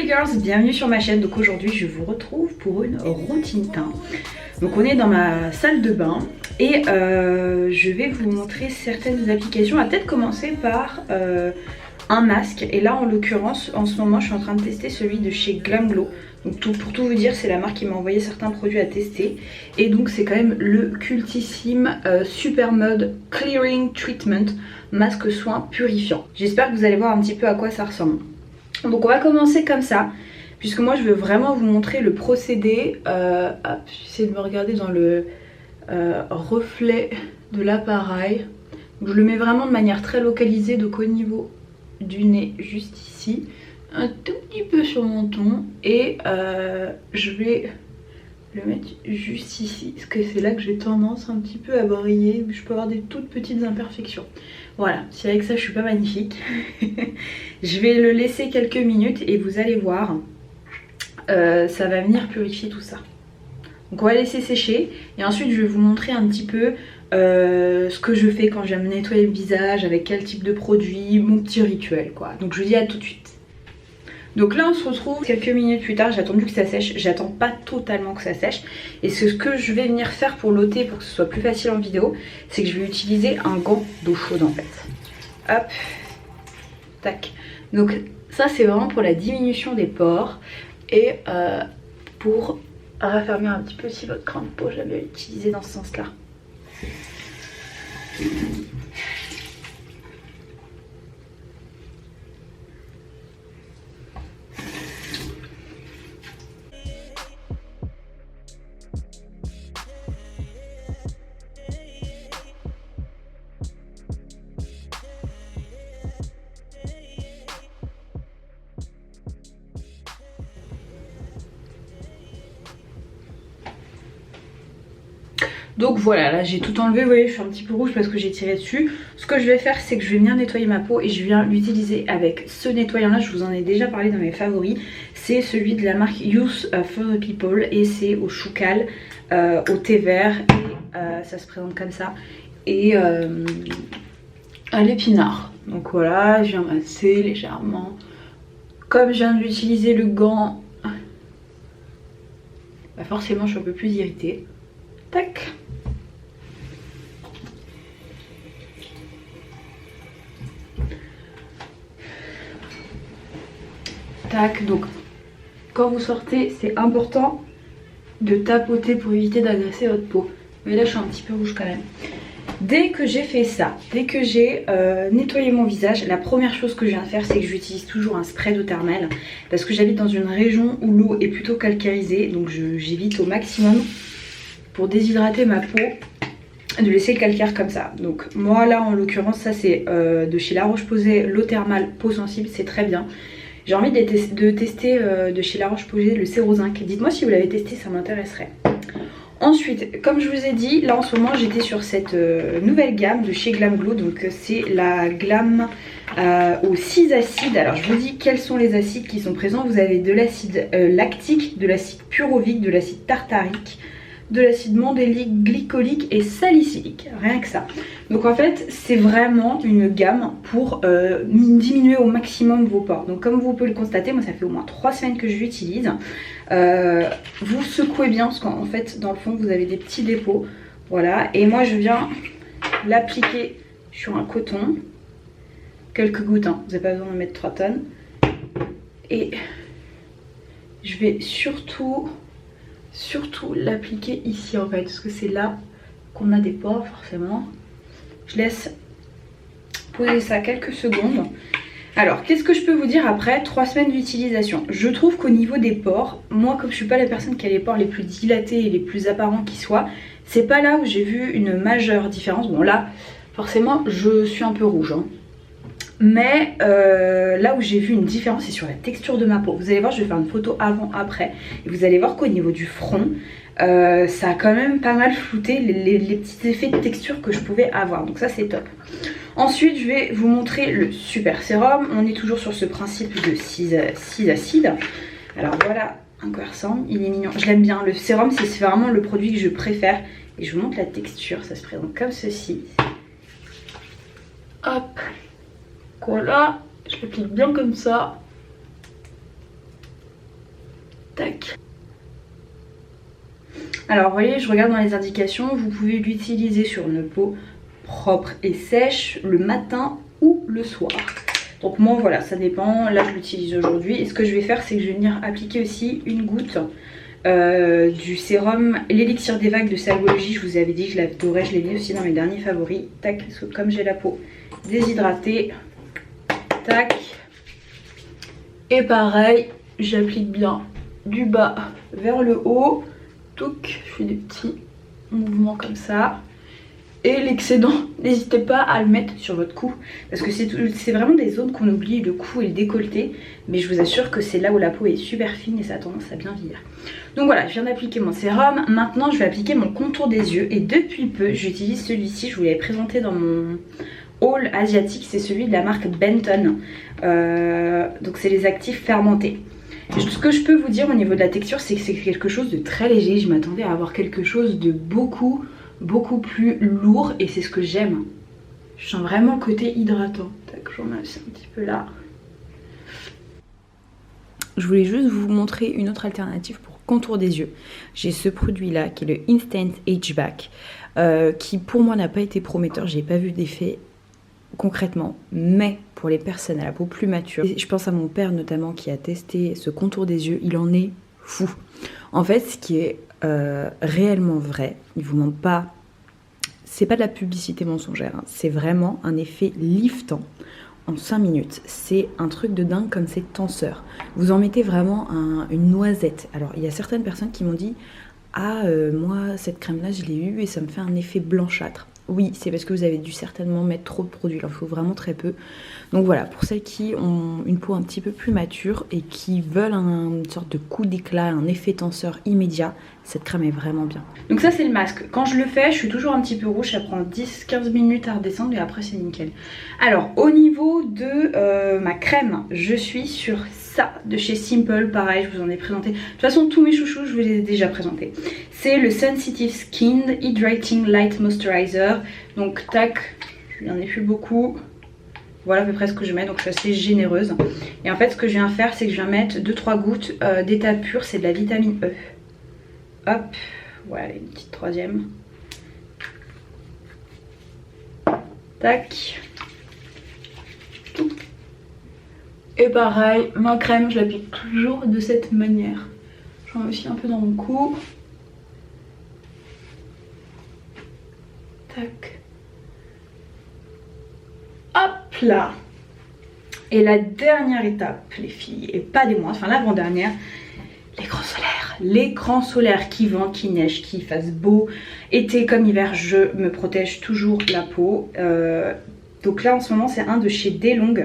les girls, bienvenue sur ma chaîne. Donc aujourd'hui je vous retrouve pour une routine teint. Donc on est dans ma salle de bain et je vais vous montrer certaines applications. On va peut-être commencer par un masque. Et là en l'occurrence en ce moment je suis en train de tester celui de chez Glam Glow. Donc pour tout vous dire, c'est la marque qui m'a envoyé certains produits à tester. Et donc c'est quand même le cultissime Super Mud Clearing Treatment masque soin purifiant. J'espère que vous allez voir un petit peu à quoi ça ressemble. Donc on va commencer comme ça, puisque moi je veux vraiment vous montrer le procédé. J'essaie de me regarder dans le reflet de l'appareil. Je le mets vraiment de manière très localisée, donc au niveau du nez, juste ici, un tout petit peu sur mon menton, et je vais le mettre juste ici, parce que c'est là que j'ai tendance un petit peu à briller, je peux avoir des toutes petites imperfections. Voilà, si avec ça je suis pas magnifique. Je vais le laisser quelques minutes et vous allez voir, ça va venir purifier tout ça. Donc on va laisser sécher et ensuite je vais vous montrer un petit peu ce que je fais quand je viens me nettoyer le visage, avec quel type de produit, mon petit rituel quoi. Donc je vous dis à tout de suite. Donc là on se retrouve quelques minutes plus tard, j'ai attendu que ça sèche, j'attends pas totalement que ça sèche. Et ce que je vais venir faire pour l'ôter, pour que ce soit plus facile en vidéo, c'est que je vais utiliser un gant d'eau chaude en fait. Hop, tac. Donc ça c'est vraiment pour la diminution des pores et pour raffermir un petit peu aussi votre cran de peau, j'avais utilisé dans ce sens là. Donc voilà, là j'ai tout enlevé, vous voyez je suis un petit peu rouge parce que j'ai tiré dessus. Ce que je vais faire c'est que je vais venir nettoyer ma peau et je viens l'utiliser avec ce nettoyant là, je vous en ai déjà parlé dans mes favoris. C'est celui de la marque Youth for the People et c'est au choucal, au thé vert et ça se présente comme ça. Et à l'épinard. Donc voilà, je viens masser légèrement. Comme je viens d'utiliser le gant, bah forcément je suis un peu plus irritée. Tac. Tac, donc quand vous sortez c'est important de tapoter pour éviter d'agresser votre peau. Mais là je suis un petit peu rouge quand même. Dès que j'ai fait ça, dès que j'ai nettoyé mon visage, la première chose que je viens de faire c'est que j'utilise toujours un spray d'eau thermale. Parce que j'habite dans une région où l'eau est plutôt calcarisée, donc j'évite au maximum pour déshydrater ma peau de laisser le calcaire comme ça. Donc moi là en l'occurrence ça c'est de chez La Roche-Posay, l'eau thermale peau sensible, c'est très bien. J'ai envie de tester de chez La Roche-Posay le Cérozinc. Dites-moi si vous l'avez testé, ça m'intéresserait. Ensuite, comme je vous ai dit, là en ce moment j'étais sur cette nouvelle gamme de chez Glam Glow. Donc c'est la Glam aux 6 acides. Alors je vous dis quels sont les acides qui sont présents. Vous avez de l'acide lactique, de l'acide pyruvique, de l'acide tartarique, de l'acide mandélique, glycolique et salicylique, rien que ça. Donc en fait c'est vraiment une gamme pour diminuer au maximum vos pores. Donc comme vous pouvez le constater, moi ça fait au moins 3 semaines que je l'utilise. Vous secouez bien parce qu'en fait dans le fond vous avez des petits dépôts. Voilà, et moi je viens l'appliquer sur un coton, quelques gouttes, hein. Vous n'avez pas besoin de mettre 3 tonnes. Et je vais surtout l'appliquer ici en fait, parce que c'est là qu'on a des pores forcément. Je laisse poser ça quelques secondes. Alors qu'est-ce que je peux vous dire après 3 semaines d'utilisation? Je trouve qu'au niveau des pores, moi comme je suis pas la personne qui a les pores les plus dilatés et les plus apparents qui soient, c'est pas là où j'ai vu une majeure différence. Bon là forcément je suis un peu rouge hein. Mais là où j'ai vu une différence c'est sur la texture de ma peau. Vous allez voir, je vais faire une photo avant après et vous allez voir qu'au niveau du front ça a quand même pas mal flouté les petits effets de texture que je pouvais avoir. Donc ça c'est top. Ensuite je vais vous montrer le super sérum. On est toujours sur ce principe de 6 acides. Alors voilà à quoi il ressemble, il est mignon, je l'aime bien. Le sérum c'est vraiment le produit que je préfère. Et je vous montre la texture, ça se présente comme ceci. Hop. Voilà, je l'applique bien comme ça. Alors vous voyez, je regarde dans les indications, vous pouvez l'utiliser sur une peau propre et sèche le matin ou le soir. Donc moi voilà, ça dépend, là je l'utilise aujourd'hui. Et ce que je vais faire, c'est que je vais venir appliquer aussi une goutte du sérum l'élixir des vagues de Salvology. Je vous avais dit que je l'adorais, je l'ai mis aussi dans mes derniers favoris. Tac, parce que comme j'ai la peau déshydratée, tac. Et pareil, j'applique bien du bas vers le haut. Touc, je fais des petits mouvements comme ça. Et l'excédent, n'hésitez pas à le mettre sur votre cou. Parce que c'est vraiment des zones qu'on oublie, le cou et le décolleté. Mais je vous assure que c'est là où la peau est super fine et ça a tendance à bien vieillir. Donc voilà, je viens d'appliquer mon sérum. Maintenant, je vais appliquer mon contour des yeux. Et depuis peu, j'utilise celui-ci. Je vous l'avais présenté dans mon haul asiatique. C'est celui de la marque Benton. Donc c'est les actifs fermentés. Ce que je peux vous dire au niveau de la texture, c'est que c'est quelque chose de très léger. Je m'attendais à avoir quelque chose de beaucoup plus lourd et c'est ce que j'aime. Je sens vraiment le côté hydratant. Tac, je remets aussi un petit peu là. Je voulais juste vous montrer une autre alternative pour contour des yeux. J'ai ce produit là qui est le Instant Age Back qui pour moi n'a pas été prometteur. J'ai pas vu d'effet concrètement, mais pour les personnes à la peau plus mature, je pense à mon père notamment qui a testé ce contour des yeux, il en est fou. En fait, ce qui est réellement vrai, il vous ment pas, c'est pas de la publicité mensongère, hein, c'est vraiment un effet liftant en 5 minutes. C'est un truc de dingue comme c'est tenseur. Vous en mettez vraiment une noisette. Alors il y a certaines personnes qui m'ont dit ah moi cette crème là je l'ai eue et ça me fait un effet blanchâtre. Oui, c'est parce que vous avez dû certainement mettre trop de produits, il en faut vraiment très peu. Donc voilà, pour celles qui ont une peau un petit peu plus mature et qui veulent une sorte de coup d'éclat, un effet tenseur immédiat, cette crème est vraiment bien. Donc ça c'est le masque. Quand je le fais, je suis toujours un petit peu rouge, ça prend 10-15 minutes à redescendre et après c'est nickel. Alors au niveau de ma crème, je suis sur ça de chez Simple, pareil, je vous en ai présenté. De toute façon, tous mes chouchous, je vous les ai déjà présentés. C'est le Sensitive Skin Hydrating Light Moisturizer. Donc, tac, je n'en ai plus beaucoup. Voilà à peu près ce que je mets, donc je suis assez généreuse. Et en fait, ce que je viens faire, c'est que je viens mettre 2-3 gouttes d'état pur, c'est de la vitamine E. Hop, voilà, une petite troisième. Tac. Et pareil, ma crème, je l'applique toujours de cette manière. J'en mets aussi un peu dans mon cou. Tac. Hop là. Et la dernière étape, les filles, et pas des moindres, enfin l'avant-dernière, l'écran solaire. L'écran solaire qui vent, qui neige, qui fasse beau. Été comme hiver, je me protège toujours la peau. Donc là, en ce moment, c'est un de chez DeLonghi.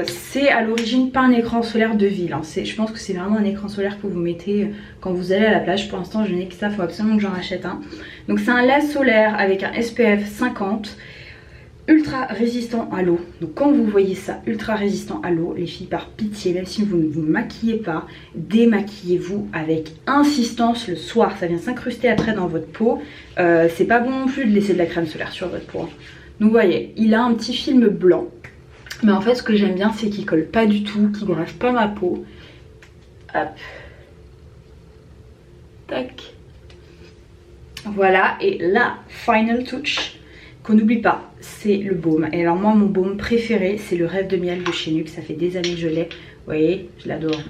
C'est à l'origine pas un écran solaire de ville, hein. Je pense que c'est vraiment un écran solaire que vous mettez quand vous allez à la plage. Pour l'instant je n'ai que ça, il faut absolument que j'en achète un. Donc c'est un laser solaire avec un SPF 50, ultra résistant à l'eau. Donc quand vous voyez ça, ultra résistant à l'eau, les filles, par pitié, même si vous ne vous maquillez pas, démaquillez-vous avec insistance le soir. Ça vient s'incruster après dans votre peau. C'est pas bon non plus de laisser de la crème solaire sur votre peau, hein. Donc vous voyez, il a un petit film blanc. Mais en fait ce que j'aime bien c'est qu'il colle pas du tout, qu'il grave pas ma peau. Hop. Tac. Voilà, et la final touch qu'on n'oublie pas, c'est le baume. Et alors moi mon baume préféré c'est le Rêve de Miel de chez NYX. Ça fait des années que je l'ai, vous voyez, je l'adore.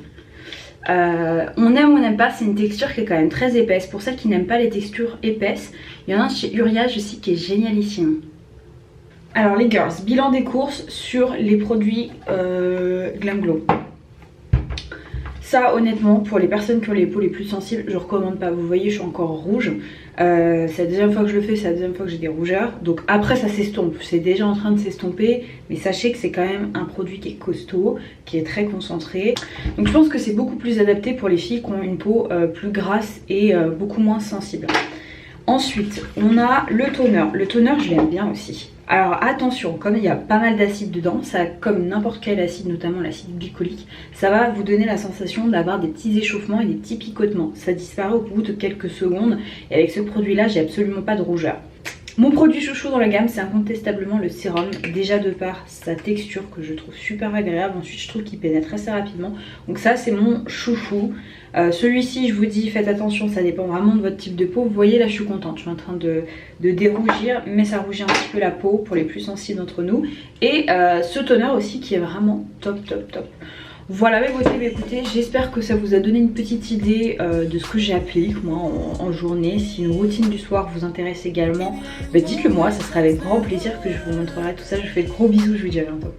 On aime ou on n'aime pas, c'est une texture qui est quand même très épaisse. Pour celles qui n'aiment pas les textures épaisses, il y en a un chez Uriage aussi qui est génialissime. Alors les girls, bilan des courses sur les produits Glam Glow. Ça honnêtement, pour les personnes qui ont les peaux les plus sensibles, je recommande pas. Vous voyez, je suis encore rouge. C'est la deuxième fois que je le fais, c'est la deuxième fois que j'ai des rougeurs. Donc après ça s'estompe, c'est déjà en train de s'estomper. Mais sachez que c'est quand même un produit qui est costaud, qui est très concentré. Donc je pense que c'est beaucoup plus adapté pour les filles qui ont une peau plus grasse et beaucoup moins sensible. Ensuite, on a le toner. Le toner, je l'aime bien aussi. Alors attention, comme il y a pas mal d'acide dedans, ça, comme n'importe quel acide, notamment l'acide glycolique, ça va vous donner la sensation d'avoir des petits échauffements et des petits picotements. Ça disparaît au bout de quelques secondes et avec ce produit là j'ai absolument pas de rougeur. Mon produit chouchou dans la gamme, c'est incontestablement le sérum. Déjà de par sa texture que je trouve super agréable. Ensuite, je trouve qu'il pénètre assez rapidement. Donc ça, c'est mon chouchou. Celui-ci, je vous dis, faites attention, ça dépend vraiment de votre type de peau. Vous voyez, là, je suis contente. Je suis en train de dérougir, mais ça rougit un petit peu la peau pour les plus sensibles d'entre nous. Et ce toner aussi qui est vraiment top, top, top. Voilà mes beautés, mais écoutez, j'espère que ça vous a donné une petite idée de ce que j'applique moi en journée. Si une routine du soir vous intéresse également, bah dites-le moi, ça sera avec grand plaisir que je vous montrerai tout ça. Je vous fais de gros bisous, je vous dis à bientôt.